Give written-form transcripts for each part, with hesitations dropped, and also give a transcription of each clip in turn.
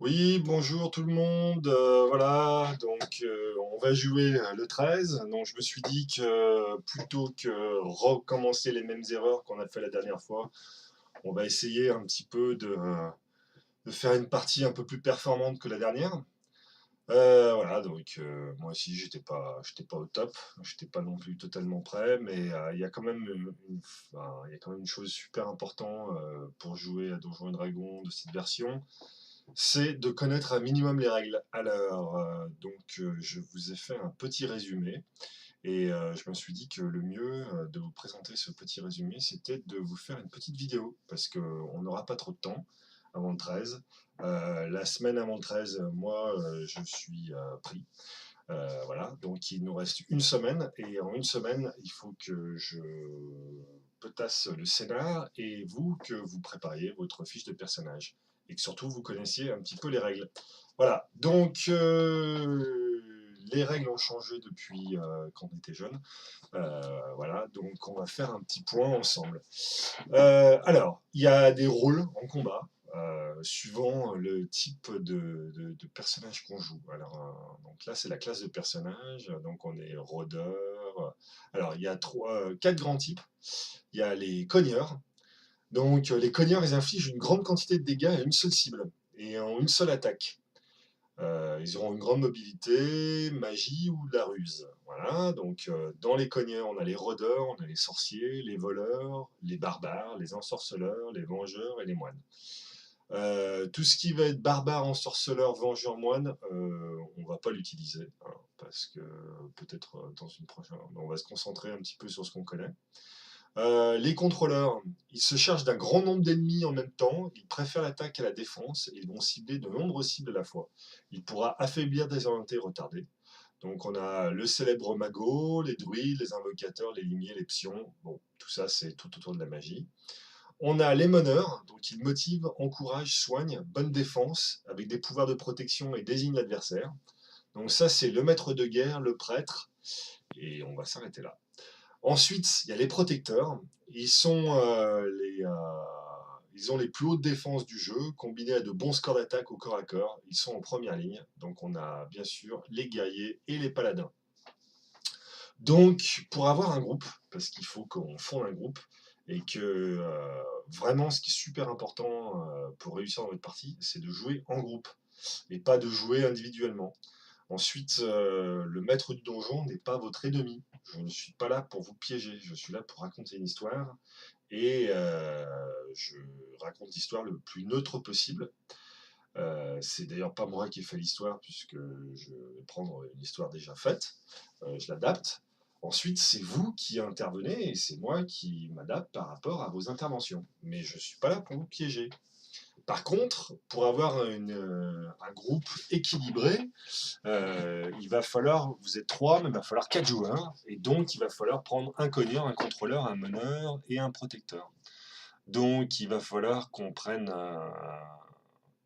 Oui, bonjour tout le monde. Voilà, donc on va jouer le 13. Donc je me suis dit que plutôt que recommencer les mêmes erreurs qu'on a fait la dernière fois, on va essayer un petit peu de faire une partie un peu plus performante que la dernière. Voilà, donc moi aussi j'étais pas au top, j'étais pas non plus totalement prêt, mais il y a quand même enfin, il y a quand même une chose super importante pour jouer à Donjons et Dragons de cette version, c'est de connaître un minimum les règles. Alors, je vous ai fait un petit résumé et je me suis dit que le mieux de vous présenter ce petit résumé, c'était de vous faire une petite vidéo parce qu'on n'aura pas trop de temps avant le 13. La semaine avant le 13, moi, je suis pris. Voilà, donc il nous reste une semaine et en une semaine, il faut que je potasse le scénar et vous, que vous prépariez votre fiche de personnage et que surtout vous connaissiez un petit peu les règles. Voilà, donc les règles ont changé depuis quand on était jeune. Voilà, donc on va faire un petit point ensemble. Alors, il y a des rôles en combat. Suivant le type de personnage qu'on joue. Alors, donc là, c'est la classe de personnage. Donc, on est rôdeur. Alors, il y a quatre grands types. Il y a les cogneurs. Donc, les cogneurs, ils infligent une grande quantité de dégâts à une seule cible et en une seule attaque. Ils auront une grande mobilité, magie ou de la ruse. Voilà, donc dans les cogneurs, on a les rôdeurs, on a les sorciers, les voleurs, les barbares, les ensorceleurs, les vengeurs et les moines. Tout ce qui va être barbare, ensorceleur, vengeur, moine, on va pas l'utiliser, hein, parce que peut-être dans une prochaine, on va se concentrer un petit peu sur ce qu'on connaît. Les contrôleurs, ils se chargent d'un grand nombre d'ennemis en même temps, ils préfèrent l'attaque à la défense, et ils vont cibler de nombreuses cibles à la fois. Il pourra affaiblir, désorienter, retarder. Donc on a le célèbre magot, les druides, les invocateurs, les limiers, les psions. Bon, tout ça c'est tout autour de la magie. On a les meneurs, donc ils motivent, encouragent, soignent, bonne défense, avec des pouvoirs de protection et désignent l'adversaire. Donc ça c'est le maître de guerre, le prêtre, et on va s'arrêter là. Ensuite, il y a les protecteurs. Ils ont les plus hautes défenses du jeu, combinés à de bons scores d'attaque au corps à corps. Ils sont en première ligne. Donc on a bien sûr les guerriers et les paladins. Donc pour avoir un groupe, parce qu'il faut qu'on fonde un groupe, et que vraiment ce qui est super important pour réussir dans votre partie, c'est de jouer en groupe et pas de jouer individuellement. Ensuite, le maître du donjon n'est pas votre ennemi. Je ne suis pas là pour vous piéger, je suis là pour raconter une histoire et je raconte l'histoire le plus neutre possible. C'est d'ailleurs pas moi qui ai fait l'histoire puisque je vais prendre une histoire déjà faite, je l'adapte. Ensuite, c'est vous qui intervenez et c'est moi qui m'adapte par rapport à vos interventions. Mais je ne suis pas là pour vous piéger. Par contre, pour avoir un groupe équilibré, il va falloir, vous êtes trois, mais il va falloir quatre joueurs, et donc il va falloir prendre un cogneur, un contrôleur, un meneur et un protecteur. Donc il va falloir qu'on prenne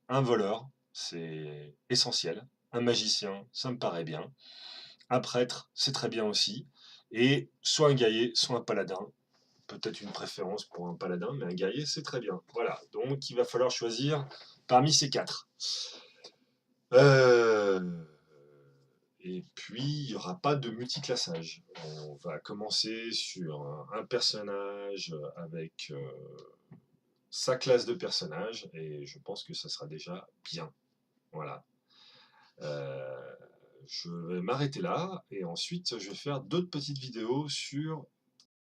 un voleur, c'est essentiel, un magicien, ça me paraît bien, un prêtre, c'est très bien aussi, et soit un guerrier, soit un paladin. Peut-être une préférence pour un paladin, mais un guerrier, c'est très bien. Voilà, donc il va falloir choisir parmi ces quatre. Euh, Et puis, il n'y aura pas de multiclassage. On va commencer sur un personnage avec sa classe de personnage, et je pense que ça sera déjà bien. Voilà. Euh, je vais m'arrêter là, et ensuite, je vais faire d'autres petites vidéos sur